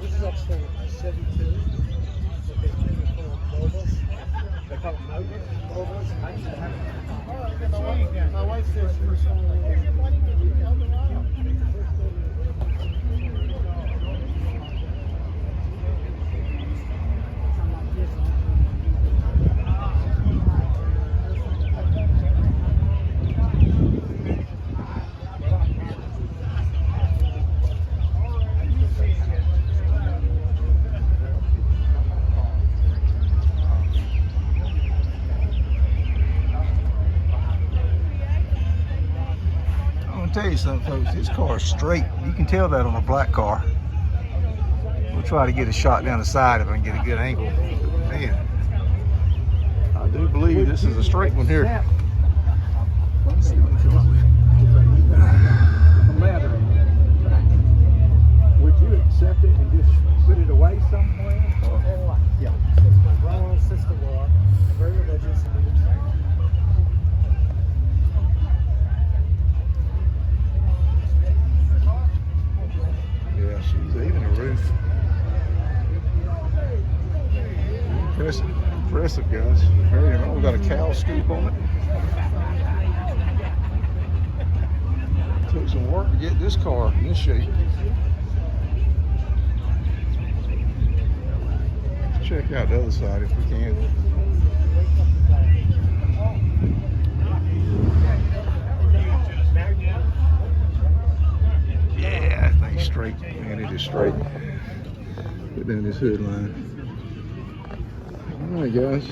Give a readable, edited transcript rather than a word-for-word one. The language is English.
This is actually a Chevy II. But they call them Novas. They call them Novas. I used to have it. My wife says she was Tell you something, folks, this car is straight. You can tell that on a black car. We'll try to get a shot down the side if I can get a good angle. Man, I do believe this is a straight one here. Let's see what it comes with. Would you accept it and just put it away somewhere? Yeah. Wrong system law. Very religious. Yeah, she's even the roof. Impressive, guys. Very nice. We got a cow scoop on it. Took some work to get this car in this shape. Let's check out the other side if we can. Yeah, that thing's straight. Man, it is straight. Put down this hood line. All right, guys.